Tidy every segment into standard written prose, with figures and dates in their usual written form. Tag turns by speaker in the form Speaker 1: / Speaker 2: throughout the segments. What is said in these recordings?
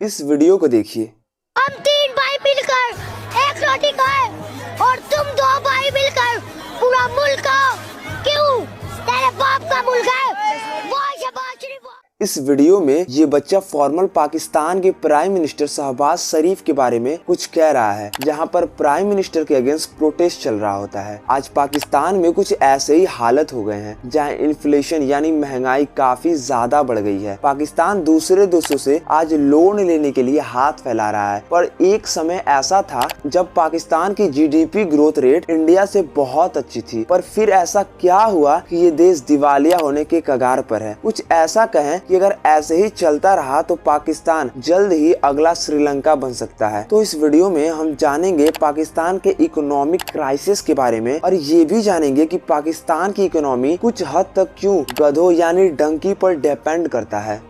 Speaker 1: इस वीडियो को देखिए।
Speaker 2: हम 3 भाई मिलकर एक रोटी खाए और तुम 2 भाई मिलकर पूरा मुल्क खाओ। क्यों? तेरे बाप का मुल्क है। वाह शाबाश रे वाह।
Speaker 1: इस वीडियो में ये बच्चा फॉर्मल पाकिस्तान के प्राइम मिनिस्टर शहबाज शरीफ के बारे में कुछ कह रहा है, जहां पर प्राइम मिनिस्टर के अगेंस्ट प्रोटेस्ट चल रहा होता है। आज पाकिस्तान में कुछ ऐसे ही हालत हो गए हैं जहां इन्फ्लेशन यानी महंगाई काफी ज्यादा बढ़ गई है। पाकिस्तान दूसरे देशों से आज लोन लेने के लिए हाथ फैला रहा है, पर एक समय ऐसा था जब पाकिस्तान की जीडीपी ग्रोथ रेट इंडिया से बहुत अच्छी थी। पर फिर ऐसा क्या हुआ कि ये देश दिवालिया होने के कगार पर है। कुछ ऐसा कहें कि अगर ऐसे ही चलता रहा तो पाकिस्तान जल्द ही अगला श्रीलंका बन सकता है। तो इस वीडियो में हम जानेंगे पाकिस्तान के इकोनॉमिक क्राइसिस के बारे में, और ये भी जानेंगे कि पाकिस्तान की इकोनॉमी कुछ हद तक क्यों गधों यानी डंकी पर डिपेंड करता है।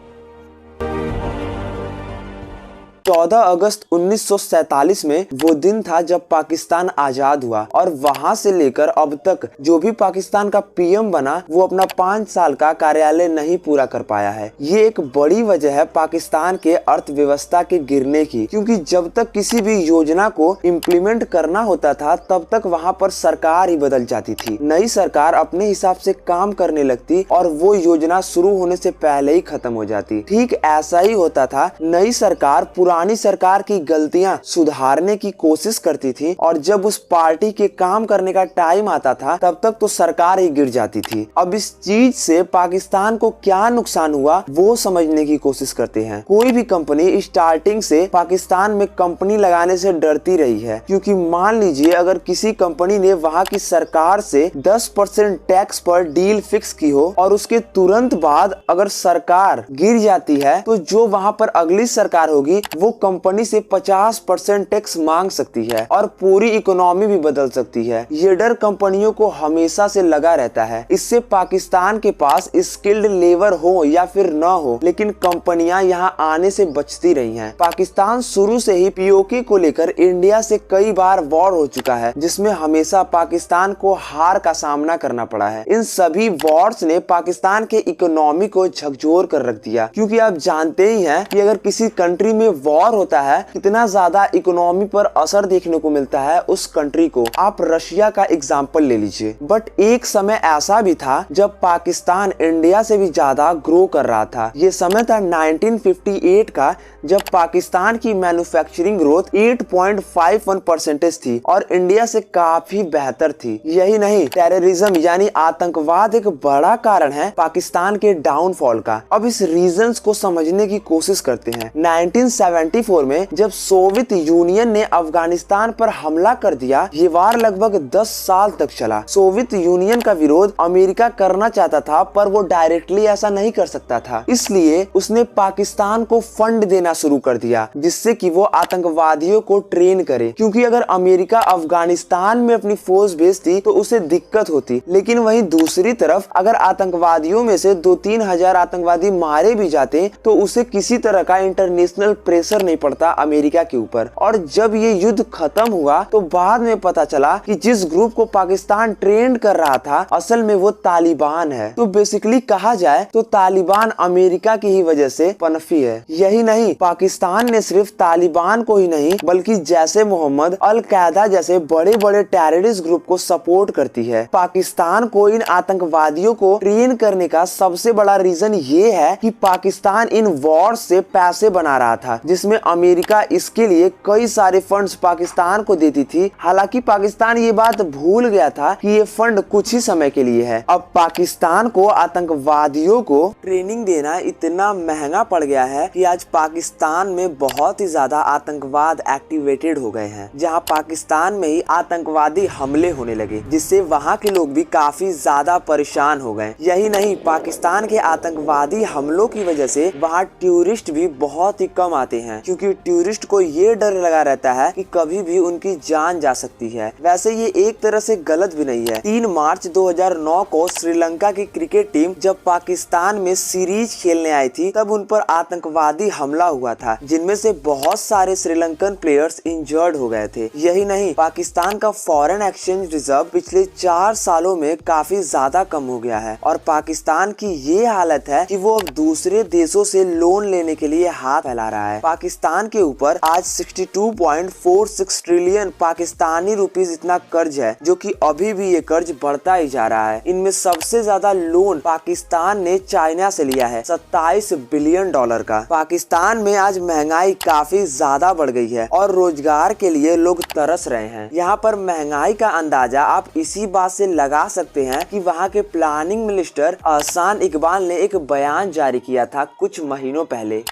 Speaker 1: 14 अगस्त 1947 में वो दिन था जब पाकिस्तान आजाद हुआ, और वहां से लेकर अब तक जो भी पाकिस्तान का पीएम बना वो अपना 5 साल का कार्यकाल नहीं पूरा कर पाया है। ये एक बड़ी वजह है पाकिस्तान के अर्थव्यवस्था के गिरने की, क्योंकि जब तक किसी भी योजना को इम्प्लीमेंट करना होता था तब तक वहां पर सरकार ही बदल जाती थी। नई सरकार अपने हिसाब से काम करने लगती और वो योजना शुरू होने से पहले ही खत्म हो जाती। ठीक ऐसा ही होता था। नई सरकार पुरानी सरकार की गलतियां सुधारने की कोशिश करती थी, और जब उस पार्टी के काम करने का टाइम आता था तब तक तो सरकार ही गिर जाती थी। अब इस चीज से पाकिस्तान को क्या नुकसान हुआ वो समझने की कोशिश करते हैं। कोई भी कंपनी स्टार्टिंग से पाकिस्तान में कंपनी लगाने से डरती रही है, क्योंकि मान लीजिए अगर किसी कंपनी ने वहां की सरकार से 10% टैक्स पर डील फिक्स की हो और उसके तुरंत बाद अगर सरकार गिर जाती है तो जो वहां पर अगली सरकार होगी वो कंपनी से 50% टैक्स मांग सकती है और पूरी इकोनॉमी भी बदल सकती है। ये डर कंपनियों को हमेशा से लगा रहता है। इससे पाकिस्तान के पास स्किल्ड लेबर हो या फिर न हो, लेकिन कंपनियां यहाँ आने से बचती रही हैं। पाकिस्तान शुरू से ही पीओके को लेकर इंडिया से कई बार वॉर हो चुका है, जिसमें हमेशा पाकिस्तान को हार का सामना करना पड़ा है। इन सभी वॉर्स ने पाकिस्तान के इकोनॉमी को झकझोर कर रख दिया, क्योंकि आप जानते ही हैं कि अगर किसी कंट्री में वॉर होता है कितना ज्यादा इकोनॉमी पर असर देखने को मिलता है उस कंट्री को। आप रशिया का एग्जांपल ले लीजिए। बट एक समय ऐसा भी था जब पाकिस्तान इंडिया से भी ज्यादा ग्रो कर रहा था। ये समय था 1958 का, जब पाकिस्तान की मैन्युफैक्चरिंग ग्रोथ 8.51% थी और इंडिया से काफी बेहतर थी। यही नहीं, टेररिज्म यानी आतंकवाद एक बड़ा कारण है पाकिस्तान के डाउनफॉल का। अब इस रीजंस को समझने की कोशिश करते हैं। 1974 में जब सोवियत यूनियन ने अफगानिस्तान पर हमला कर दिया, ये वार लगभग 10 साल तक चला। सोवियत यूनियन का विरोध अमेरिका करना चाहता था, पर वो डायरेक्टली ऐसा नहीं कर सकता था, इसलिए उसने पाकिस्तान को फंड देना शुरू कर दिया, जिससे कि वो आतंकवादियों को ट्रेन करे। क्योंकि अगर अमेरिका अफगानिस्तान में अपनी फोर्स भेजती तो उसे दिक्कत होती, लेकिन वहीं दूसरी तरफ अगर आतंकवादियों में से 2-3 हजार आतंकवादी मारे भी जाते तो उसे किसी तरह का इंटरनेशनल प्रेशर नहीं पड़ता अमेरिका के ऊपर। और जब ये युद्ध खत्म हुआ तो बाद में पता चला कि जिस ग्रुप को पाकिस्तान ट्रेन कर रहा था असल में वो तालिबान है। तो बेसिकली कहा जाए तो तालिबान अमेरिका की ही वजह से पनपी है। यही नहीं, पाकिस्तान ने सिर्फ तालिबान को ही नहीं बल्कि जैसे मोहम्मद, अल कायदा जैसे बड़े बड़े टेररिस्ट ग्रुप को सपोर्ट करती है। पाकिस्तान को इन आतंकवादियों को ट्रेन करने का सबसे बड़ा रीजन ये है कि पाकिस्तान इन वॉर से पैसे बना रहा था, जिसमें अमेरिका इसके लिए कई सारे फंड्स पाकिस्तान को देती थी। हालांकि पाकिस्तान ये बात भूल गया था कि ये फंड कुछ ही समय के लिए है। अब पाकिस्तान को आतंकवादियों को ट्रेनिंग देना इतना महंगा पड़ गया है कि आज पाकिस्तान में बहुत ही ज्यादा आतंकवाद एक्टिवेटेड हो गए हैं, जहां पाकिस्तान में ही आतंकवादी हमले होने लगे, जिससे वहां के लोग भी काफी ज्यादा परेशान हो गए। यही नहीं, पाकिस्तान के आतंकवादी हमलों की वजह से वहां टूरिस्ट भी बहुत ही कम आते हैं, क्योंकि टूरिस्ट को ये डर लगा रहता है कि कभी भी उनकी जान जा सकती है। वैसे ये एक तरह से गलत भी नहीं है। 3 मार्च 2009 को श्रीलंका की क्रिकेट टीम जब पाकिस्तान में सीरीज खेलने आई थी तब उन पर आतंकवादी हमला हुआ था, जिनमें से बहुत सारे श्रीलंकन प्लेयर्स इंजर्ड हो गए थे। यही नहीं, पाकिस्तान का फॉरेन एक्सचेंज रिजर्व पिछले 4 सालों में काफी ज्यादा कम हो गया है, और पाकिस्तान की ये हालत है कि वो अब दूसरे देशों से लोन लेने के लिए हाथ फैला रहा है। पाकिस्तान के ऊपर आज 62.46 ट्रिलियन पाकिस्तानी रुपीस इतना कर्ज है, जो कि अभी भी ये कर्ज बढ़ता ही जा रहा है। इनमें सबसे ज्यादा लोन पाकिस्तान ने चाइना से लिया है, 27 बिलियन डॉलर का। पाकिस्तान में आज महंगाई काफी ज्यादा बढ़ गई है और रोजगार के लिए लोग तरस रहे हैं। यहाँ पर महंगाई का अंदाजा आप इसी बात से लगा सकते हैं कि वहाँ के प्लानिंग मिनिस्टर अहसान इकबाल ने एक बयान जारी किया था कुछ महीनों पहले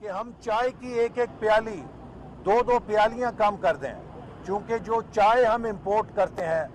Speaker 3: कि हम चाय की एक एक प्याली दो प्यालियां कम कर दें, क्योंकि जो चाय हम इंपोर्ट करते हैं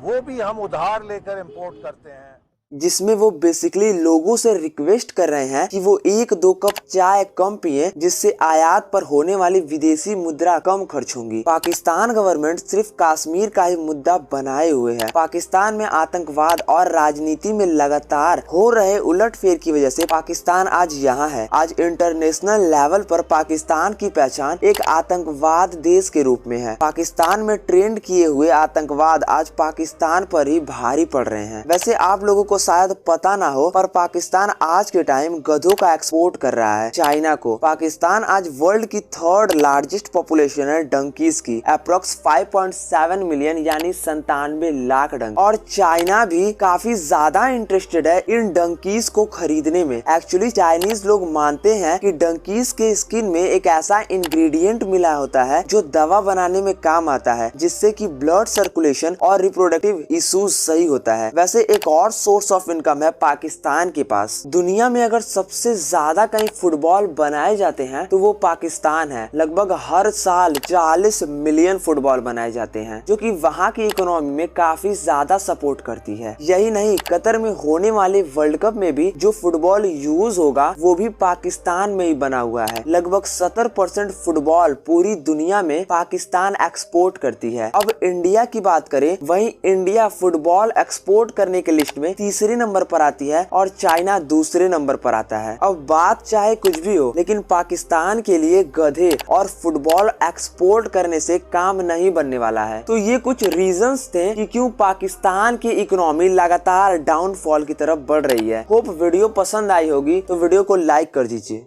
Speaker 3: वो भी हम उधार लेकर इंपोर्ट करते हैं,
Speaker 1: जिसमें वो बेसिकली लोगों से रिक्वेस्ट कर रहे हैं कि वो 1-2 कप चाय कम पिए, जिससे आयात पर होने वाली विदेशी मुद्रा कम खर्च होंगी। पाकिस्तान गवर्नमेंट सिर्फ कश्मीर का ही मुद्दा बनाए हुए है। पाकिस्तान में आतंकवाद और राजनीति में लगातार हो रहे उलटफेर की वजह से पाकिस्तान आज यहाँ है। आज इंटरनेशनल लेवल पर पाकिस्तान की पहचान एक आतंकवाद देश के रूप में है। पाकिस्तान में ट्रेंड किए हुए आतंकवाद आज पाकिस्तान पर ही भारी पड़ रहे हैं। वैसे आप लोगों को शायद पता ना हो, पर पाकिस्तान आज के टाइम गधों का एक्सपोर्ट कर रहा है चाइना को। पाकिस्तान आज वर्ल्ड की 3rd लार्जेस्ट पॉपुलेशन है डंकीज की, अप्रोक्स 5.7 मिलियन यानी 97 लाख डंकी। और चाइना भी काफी ज्यादा इंटरेस्टेड है इन डंकीज को खरीदने में। एक्चुअली चाइनीज लोग मानते हैं कि डंकीज के स्किन में एक ऐसा इंग्रेडिएंट मिला होता है जो दवा बनाने में काम आता है, जिससे कि ब्लड सर्कुलेशन और रिप्रोडक्टिव इश्यूज सही होता है। वैसे एक और सोर्स ऑफ इनकम है पाकिस्तान के पास। दुनिया में अगर सबसे ज्यादा कहीं फुटबॉल बनाए जाते हैं तो वो पाकिस्तान है। लगभग हर साल 40 मिलियन फुटबॉल बनाए जाते हैं, जो कि वहाँ की इकोनॉमी में काफी ज्यादा सपोर्ट करती है। यही नहीं, कतर में होने वाले वर्ल्ड कप में भी जो फुटबॉल यूज होगा वो भी पाकिस्तान में ही बना हुआ है। लगभग 70% फुटबॉल पूरी दुनिया में पाकिस्तान एक्सपोर्ट करती है। अब इंडिया की बात करें, वहीं इंडिया फुटबॉल एक्सपोर्ट करने के लिस्ट में तीसरे नंबर पर आती है और चाइना दूसरे नंबर पर आता है। अब बात चाहे कुछ भी हो, लेकिन पाकिस्तान के लिए गधे और फुटबॉल एक्सपोर्ट करने से काम नहीं बनने वाला है। तो ये कुछ रीजंस थे कि क्यों पाकिस्तान की इकोनॉमी लगातार डाउनफॉल की तरफ बढ़ रही है। होप वीडियो पसंद आई होगी तो वीडियो को लाइक कर दीजिए।